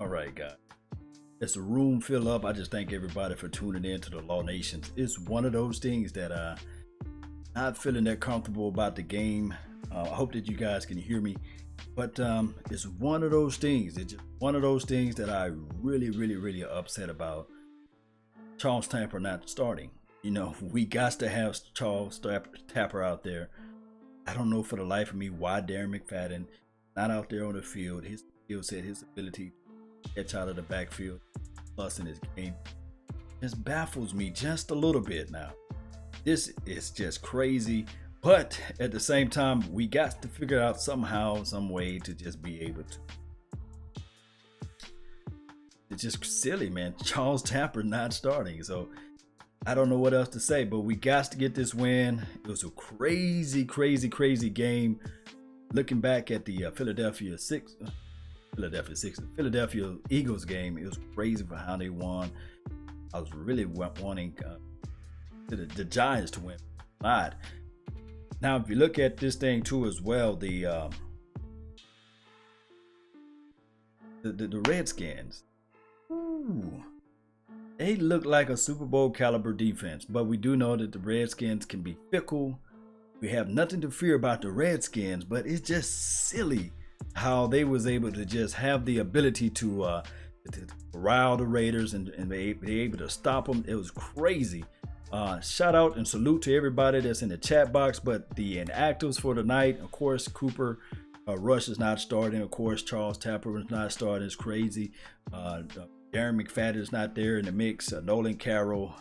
All right, guys. As the room fill up, I just thank everybody for tuning in to the Law Nations. It's one of those things that not feeling that comfortable about the game. I hope that you guys can hear me, but it's one of those things. It's just one of those things that I really upset about. Charles Tapper not starting. You know, we got to have Charles Tapper out there. I don't know for the life of me why Darren McFadden not out there on the field. His skill set, his ability to catch out of the backfield, plus in his game, just baffles me just a little bit now. This is just crazy, but at the same time, we got to figure out somehow, some way to just be able to. It's just silly, man. Charles Tapper not starting, so I don't know what else to say, but we got to get this win. It was a crazy game. Looking back at the Philadelphia Eagles game, it was crazy for how they won. I was really wanting the Giants to win. Not. Now, if you look at this thing too as well, the Redskins, ooh, they look like a Super Bowl caliber defense, but we do know that the Redskins can be fickle. We have nothing to fear about the Redskins, but it's just silly how they was able to just have the ability to rile the Raiders and be able to stop them. It was crazy. Shout out and salute to everybody that's in the chat box, but the inactives for tonight, of course, Cooper Rush is not starting. Of course, Charles Tapper is not starting. It's crazy. Darren McFadden is not there in the mix. Nolan Carroll,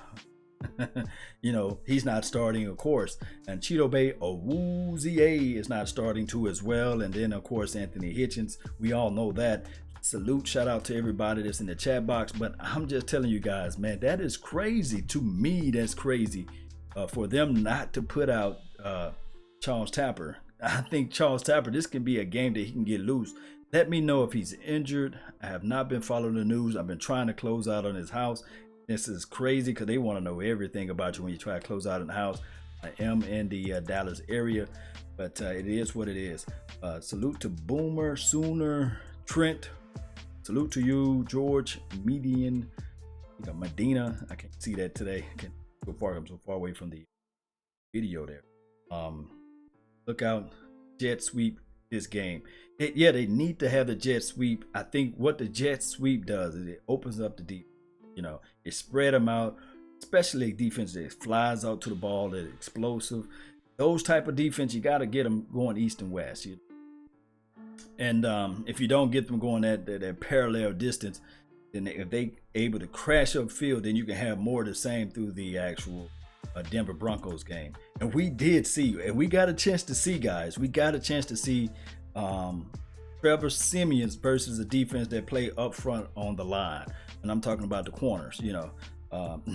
you know, he's not starting, of course. And Cheeto Bay Owuzie is not starting too as well. And then, of course, Anthony Hitchens. We all know that. Salute, shout out to everybody that's in the chat box. But I'm just telling you guys, man, that is crazy. To me, that's crazy for them not to put out Charles Tapper. I think Charles Tapper, this can be a game that he can get loose. Let me know if he's injured. I have not been following the news. I've been trying to close out on his house. This is crazy because they want to know everything about you when you try to close out in the house. I am in the Dallas area, but it is what it is. Salute to Boomer, Sooner, Trent. Salute to you, George, Median, Medina. I can't see that today. I'm so far away from the video there. Look out, jet sweep this game. They need to have the jet sweep. I think what the jet sweep does is it opens up the deep. You know, it spread them out, especially defense that flies out to the ball, that explosive. Those type of defense, you got to get them going east and west. And if you don't get them going that parallel distance, then if they able to crash upfield, then you can have more of the same through the actual Denver Broncos game. And we did see, and we got a chance to see, guys. We got a chance to see Trevor Siemian versus a defense that play up front on the line. And I'm talking about the corners, you know.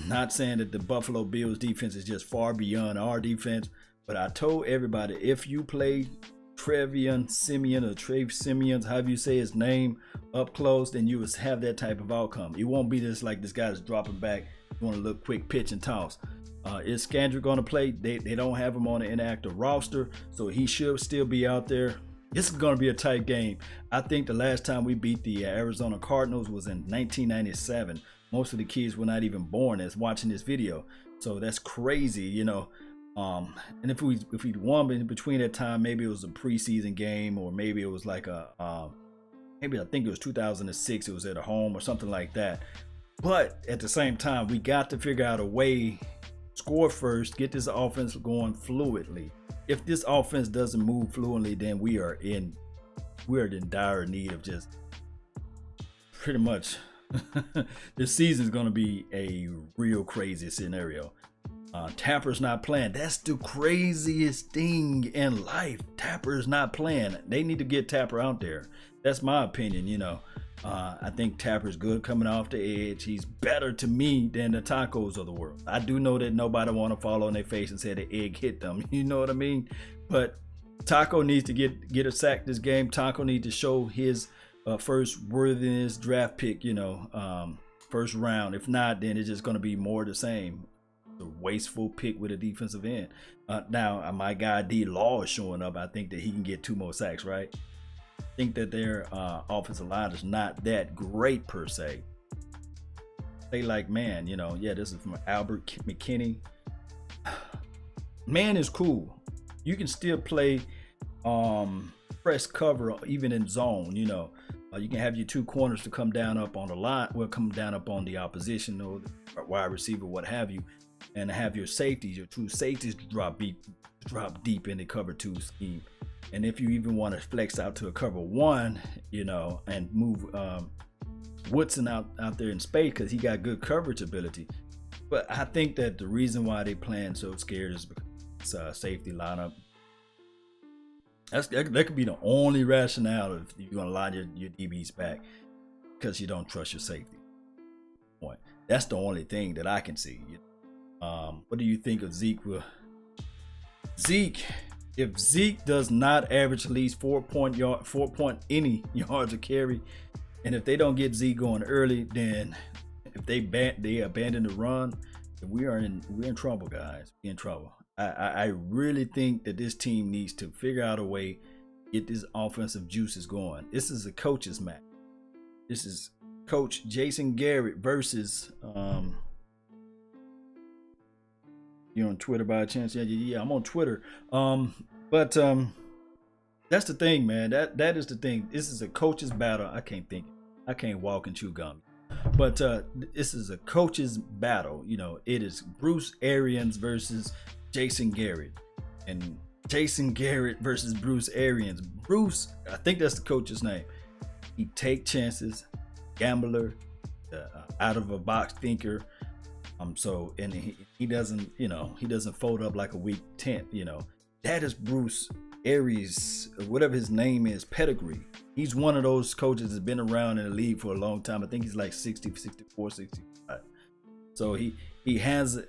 Not saying that the Buffalo Bills defense is just far beyond our defense, but I told everybody, if you play Trevian Simeon or Trave Simeons, however you say his name, up close, then you will have that type of outcome. It won't be just like this guy is dropping back, you want to look quick pitch and toss. Is Scandrick going to play? They don't have him on the inactive roster, so he should still be out there. This is going to be a tight game. I think the last time we beat the Arizona Cardinals was in 1997. Most of the kids were not even born as watching this video, so that's crazy, you know. And if we won in between that time, maybe it was a preseason game, or maybe it was like maybe I think it was 2006. It was at a home or something like that. But at the same time, we got to figure out a way, score first, get this offense going fluidly. If this offense doesn't move fluently, then we're in dire need of just pretty much this season is going to be a real crazy scenario. Tapper's not playing. That's the craziest thing in life. Tapper's not playing. They need to get Tapper out there. That's my opinion, you know. I think Tapper's good coming off the edge. He's better to me than the Tacos of the world. I do know that nobody want to fall on their face and say the egg hit them. You know what I mean? But Taco needs to get a sack this game. Taco needs to show his first worthiness draft pick, you know, first round. If not, then it's just going to be more of the same. The wasteful pick with a defensive end. Now, my guy D Law is showing up. I think that he can get 2 more sacks, right? think that their offensive line is not that great per se. They like man, yeah, this is from Albert McKinney. Man is cool. You can still play press cover even in zone. You can have your two corners to come down up on the line, come down up on the opposition or the wide receiver, what have you, and have your safeties, your true safeties drop deep in the cover two scheme. And if you even want to flex out to a cover one, and move Woodson out there in space because he got good coverage ability. But I think that the reason why they playing so scared is because it's safety lineup. That could be the only rationale if you're going to line your DBs back because you don't trust your safety. Point. That's the only thing that I can see. What do you think of Zeke? If Zeke does not average at least 4 point any yards a carry, and if they don't get Zeke going early, then if they abandon the run, we're in trouble, guys. We're in trouble. I really think that this team needs to figure out a way get this offensive juices going. This is a coach's match. This is Coach Jason Garrett versus you're on Twitter by chance? Yeah, I'm on Twitter. But that's the thing, man. That is the thing. This is a coach's battle. I can't walk and chew gum. But this is a coach's battle. It is Bruce Arians versus Jason Garrett. And Jason Garrett versus Bruce Arians. Bruce, I think that's the coach's name. He take chances, gambler, out of a box thinker. And he doesn't, he doesn't fold up like a weak tent. That is Bruce Arians, whatever his name is, pedigree. He's one of those coaches that's been around in the league for a long time. I think he's like 60, 64, 65. So he has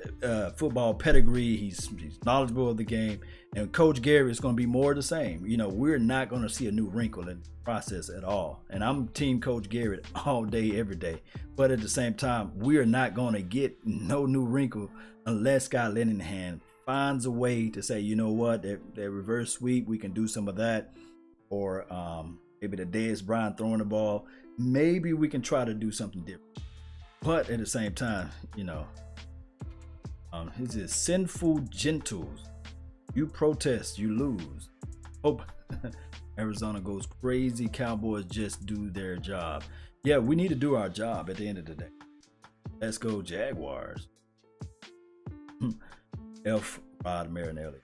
football pedigree. He's knowledgeable of the game. And Coach Garrett is going to be more of the same. We're not going to see a new wrinkle in the process at all. And I'm team Coach Garrett all day, every day. But at the same time, we're not going to get no new wrinkle unless Scott Linehan finds a way to say, you know what, that reverse sweep, we can do some of that. Or maybe the Dez Bryant throwing the ball. Maybe we can try to do something different. But at the same time, this is sinful gentles. You protest, you lose. Hope Arizona goes crazy. Cowboys just do their job. Yeah, we need to do our job at the end of the day. Let's go Jaguars. F. Rod Marinelli.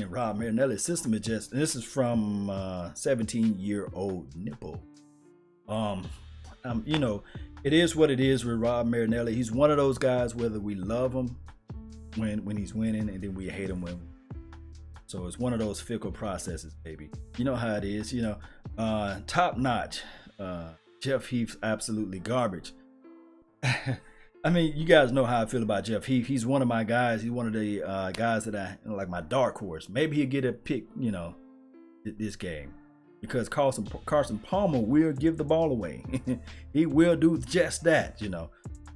Rod Marinelli's system is just, and this is from 17-year-old Nipple. It is what it is with Rod Marinelli. He's one of those guys, whether we love him when he's winning and then we hate him when. So it's one of those fickle processes, baby. You know how it is. Top notch. Jeff Heath's absolutely garbage. I mean, you guys know how I feel about Jeff Heath. He's one of my guys. He's one of the guys that I like, my dark horse. Maybe he'll get a pick, this game. Because Carson Palmer will give the ball away. He will do just that,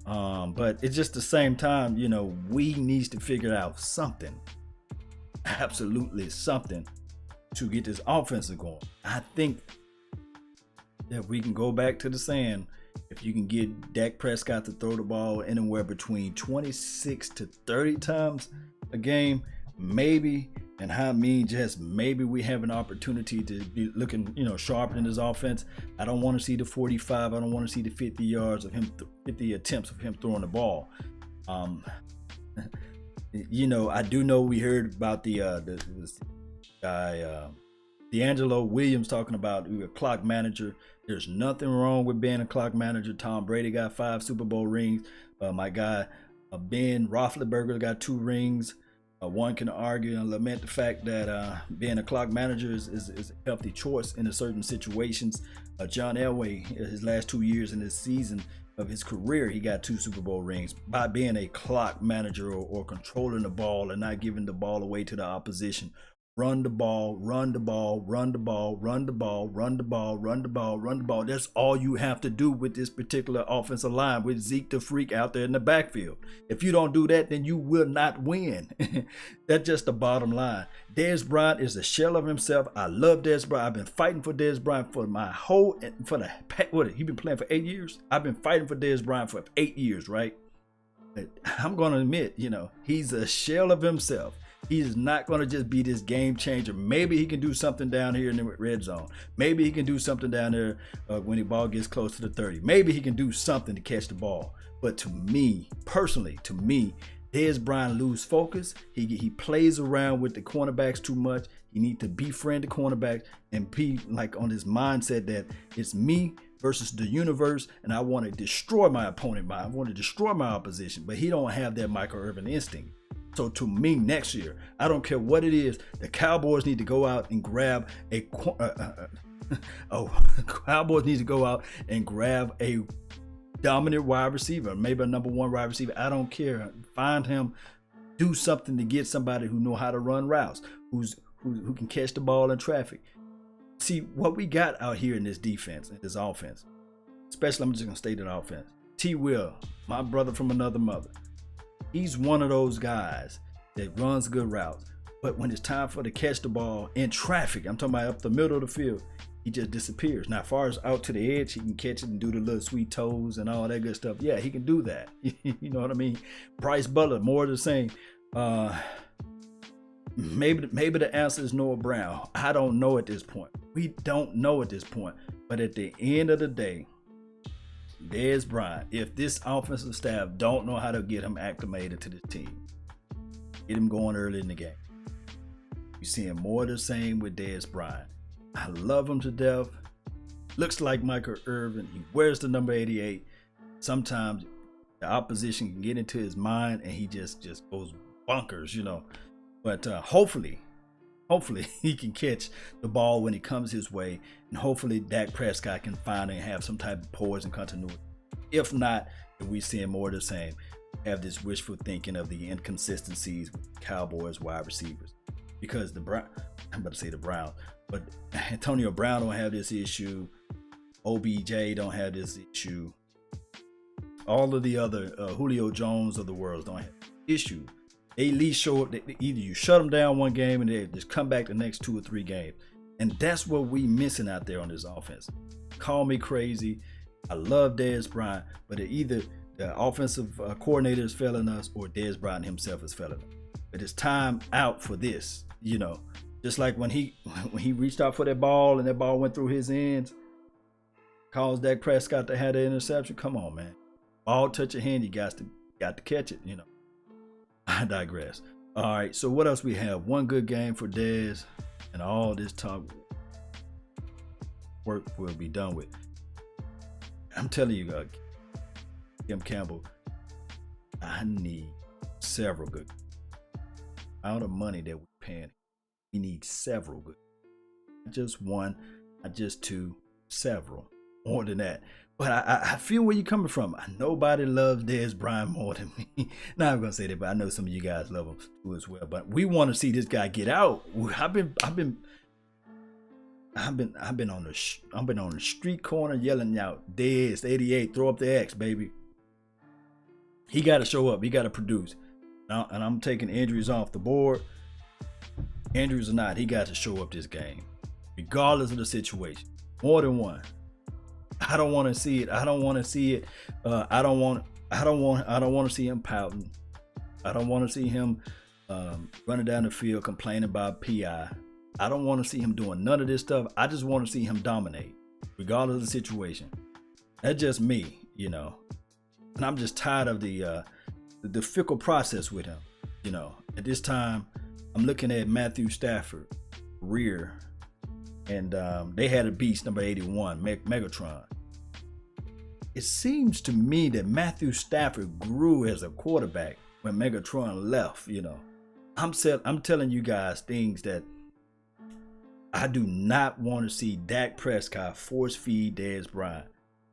But it's just the same time, we need to figure out something. Absolutely something to get this offense going. I think that we can go back to the saying, if you can get Dak Prescott to throw the ball anywhere between 26 to 30 times a game, maybe, and just maybe we have an opportunity to be looking, sharp in his offense. I don't want to see the 45. I don't want to see the 50 yards of him, 50 attempts of him throwing the ball. I do know we heard about the guy, D'Angelo Williams, talking about a clock manager. There's nothing wrong with being a clock manager. Tom Brady got 5 Super Bowl rings. My guy, Ben Roethlisberger, got 2 rings. One can argue and lament the fact that being a clock manager is a healthy choice in certain situations. John Elway, his last 2 years in this season of his career, he got 2 Super Bowl rings by being a clock manager or controlling the ball and not giving the ball away to the opposition, Run the ball, run the ball, run the ball, run the ball, run the ball, run the ball, run the ball. That's all you have to do with this particular offensive line with Zeke the Freak out there in the backfield. If you don't do that, then you will not win. That's just the bottom line. Dez Bryant is a shell of himself. I love Dez Bryant. I've been fighting for Dez Bryant for he's been playing for 8 years. I've been fighting for Dez Bryant for 8 years, right? But I'm going to admit, he's a shell of himself. He's not going to just be this game changer. Maybe he can do something down here in the red zone. Maybe he can do something down there when the ball gets close to the 30. Maybe he can do something to catch the ball. But to me, personally, Dez Bryant lose focus. He plays around with the cornerbacks too much. He needs to befriend the cornerbacks and be like on this mindset that it's me versus the universe, and I want to destroy my opponent. I want to destroy my opposition. But he don't have that Michael Irvin instinct. So to me, next year, I don't care what it is, the Cowboys need to go out and grab Cowboys need to go out and grab a dominant wide receiver, maybe a number one wide receiver. I don't care. Find him, do something to get somebody who know how to run routes, who can catch the ball in traffic. See what we got out here in this defense, in this offense. Especially, I'm just gonna state an offense. T. Will, my brother from another mother. He's one of those guys that runs good routes. But when it's time for to catch the ball in traffic, I'm talking about up the middle of the field, he just disappears. Now, as far as out to the edge, he can catch it and do the little sweet toes and all that good stuff. Yeah, he can do that. You know what I mean? Bryce Butler, more of the same. Maybe the answer is Noah Brown. I don't know at this point. We don't know at this point. But at the end of the day, Dez Bryant, if this offensive staff don't know how to get him acclimated to this team, get him going early in the game. You're seeing more of the same with Dez Bryant. I love him to death. Looks like Michael Irvin. He wears the number 88. Sometimes the opposition can get into his mind and he just goes bonkers, But hopefully he can catch the ball when it comes his way, and hopefully Dak Prescott can find and have some type of poise and continuity. If not, if we see more of the same, have this wishful thinking of the inconsistencies with Cowboys wide receivers. Because I'm about to say the Browns, but Antonio Brown don't have this issue. OBJ don't have this issue. All of the other Julio Jones of the world don't have this issue. They at least show up. Either you shut them down one game and they just come back the next 2 or 3 games. And that's what we missing out there on this offense. Call me crazy. I love Dez Bryant, but either the offensive coordinator is failing us or Dez Bryant himself is failing us. But it's time out for this, Just like when he reached out for that ball and that ball went through his hands, caused Dak Prescott to have the interception. Come on, man. Ball touch your hand, you got to catch it, I digress. All right, so what else we have? One good game for Dez, and all this talk work will be done with. I'm telling you, Kim Campbell, I need several good. Amount of money that we're paying, we need several good. Not just one, not just two, several. More than that. But I feel where you're coming from. Nobody loves Dez Bryant more than me. Now I'm gonna say that, but I know some of you guys love him too as well. But we want to see this guy get out. I've been on the street corner yelling out, Dez 88, throw up the X, baby. He got to show up. He got to produce. And I'm taking injuries off the board. Injuries or not, he got to show up this game, regardless of the situation. More than one. I don't want to see it. I don't want to see it. I don't want to see him pouting. I don't want to see him running down the field complaining about PI. I don't want to see him doing none of this stuff. I just want to see him dominate, regardless of the situation. That's just me, And I'm just tired of the fickle process with him. At this time, I'm looking at Matthew Stafford, rear. And they had a beast, number 81, Megatron. It seems to me that Matthew Stafford grew as a quarterback when Megatron left, I'm telling you guys things that I do not want to see Dak Prescott force feed Dez Bryant.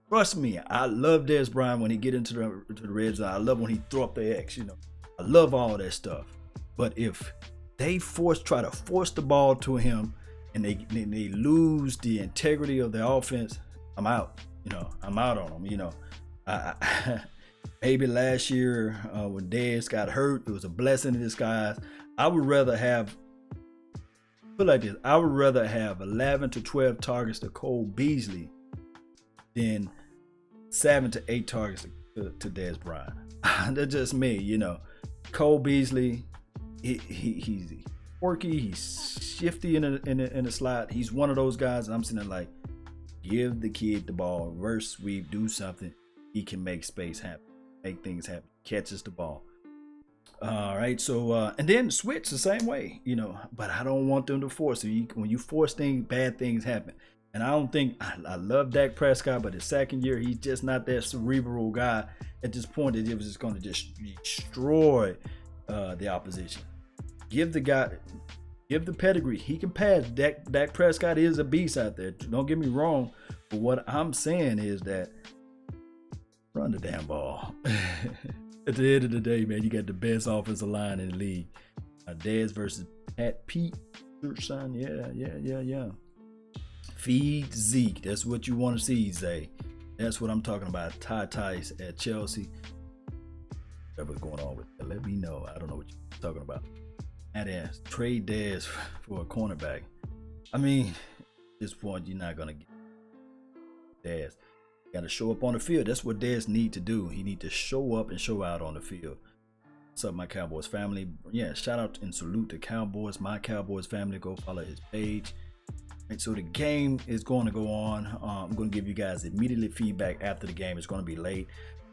Trust me, I love Dez Bryant when he get into the red zone. I love when he throw up the X, I love all that stuff. But if they try to force the ball to him, and they lose the integrity of the offense, I'm out. I'm out on them. Maybe last year when Dez got hurt, it was a blessing in disguise. I would rather have, put it like this, I would rather have 11 to 12 targets to Cole Beasley than 7 to 8 targets to Dez Bryant. That's just me. Cole Beasley, he's quirky, he's shifty in the slot. He's one of those guys I'm sitting there like, give the kid the ball, reverse sweep, do something. He can make space happen, make things happen, catches the ball. All right, so and then switch the same way, but I don't want them to force it. When you force things, bad things happen. And I don't think, I love Dak Prescott, but his second year, he's just not that cerebral guy at this point that it was just going to just destroy the opposition. Give the pedigree. He can pass. Dak Prescott is a beast out there. Don't get me wrong. But what I'm saying is that run the damn ball. At the end of the day, man, you got the best offensive line in the league. Dez versus Pat Peterson. Yeah. Feed Zeke. That's what you want to see, Zay. That's what I'm talking about. Tice at Chelsea. Whatever's going on with that, let me know. I don't know what you're talking about. And then trade Dez for a cornerback. I mean, at this point, you're not going to get Dez. You got to show up on the field. That's what Dez need to do. He need to show up and show out on the field. What's up, my Cowboys family? Yeah, shout out and salute the Cowboys, my Cowboys family. Go follow his page. And so the game is going to go on. I'm going to give you guys immediately feedback after the game. It's going to be late.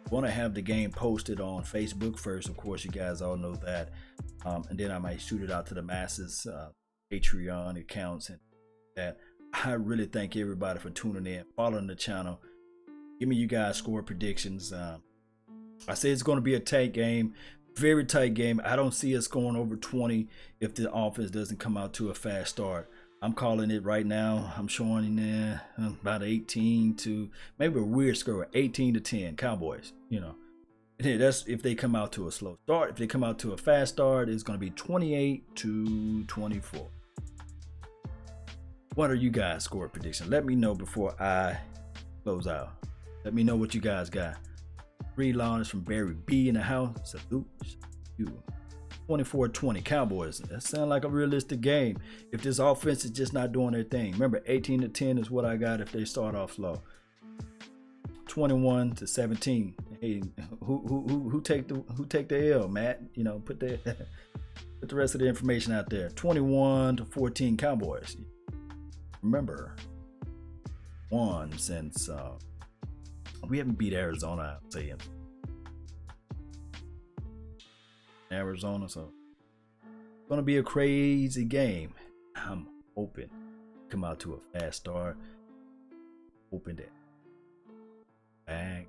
I'm going to have the game posted on Facebook first. Of course, you guys all know that. And then I might shoot it out to the masses, Patreon accounts and that. I really thank everybody for tuning in, following the channel. Give me you guys score predictions. I say it's going to be a tight game, very tight game. I don't see us going over 20 if the offense doesn't come out to a fast start. I'm calling it right now. I'm showing about 18 to maybe a weird score, 18 to 10 Cowboys. That's if they come out to a slow start. If they come out to a fast start, it's going to be 28 to 24. What are you guys' score prediction? Let me know before I close out. Let me know what you guys got. Reed Lawrence from Barry B in the house. Salute you. 24-20 Cowboys. That sounds like a realistic game if this offense is just not doing their thing. Remember, 18 to 10 is what I got if they start off slow. 21 to 17. Hey, who take the L, Matt? Put the rest of the information out there. 21 to 14 Cowboys. Remember, won since we haven't beat Arizona, I'll say Arizona, so it's gonna be a crazy game. I'm hoping come out to a fast start. Hoping that bang.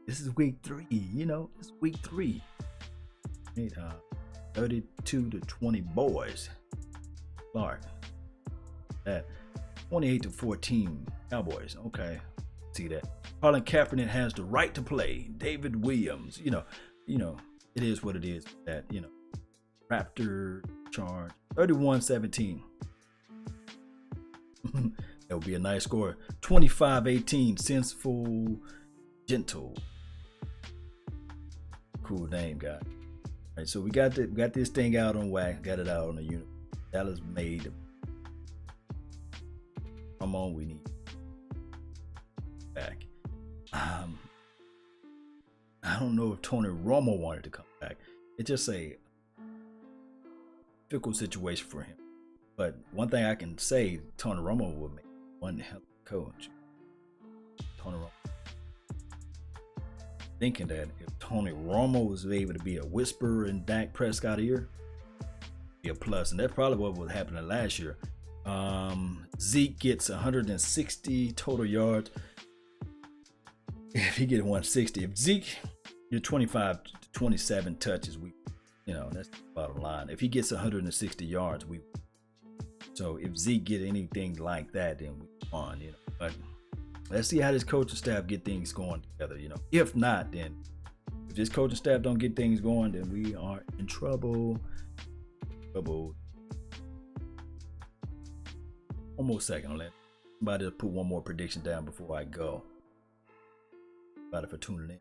This is week 3, it's week 3. 32 to 20 boys. Clark. That 28 to 14 Cowboys. Okay, see that. Colin Kaepernick has the right to play. David Williams. It is what it is. That Raptor charge 31-17. That would be a nice score. 25-18. Senseful, gentle. Cool name, guy. All right, so we got this thing out on wax. Got it out on the unit. Dallas made. Come on, we need back. I don't know if Tony Romo wanted to come back. It's just a fickle situation for him. But one thing I can say, Tony Romo would make one hell of a coach. Tony Romo. Thinking that if Tony Romo was able to be a whisperer in Dak Prescott's ear, be a plus. And that's probably what was happening last year. Zeke gets 160 total yards. If he gets 160, if Zeke get 25 to 27 touches, that's the bottom line. If he gets 160 yards, so if Zeke get anything like that, then we won, But let's see how this coaching staff get things going together, If not, then if this coaching staff don't get things going, then we are in trouble. one more second. I'll let somebody put one more prediction down before I go. Everybody for tuning in.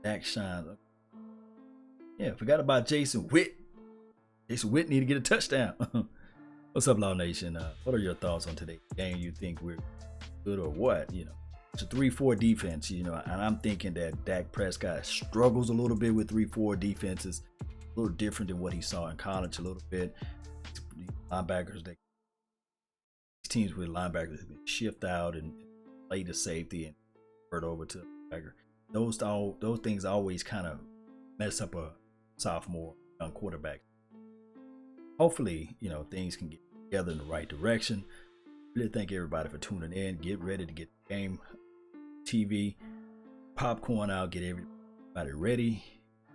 Dak shines. Yeah, forgot about Jason Witt. Jason Witt need to get a touchdown. What's up, Law Nation? What are your thoughts on today's game? You think we're good or what? You know, it's a 3-4 defense. You know, and I'm thinking that Dak Prescott struggles a little bit with 3-4 defenses. A little different than what he saw in college. A little bit. Linebackers, these teams with linebackers shift out and play the safety and convert over to the linebacker. Those things always kind of mess up a sophomore young quarterback. Hopefully, you know, things can get together in the right direction. Really thank everybody for tuning in. Get ready to get the game TV, popcorn out, get everybody ready.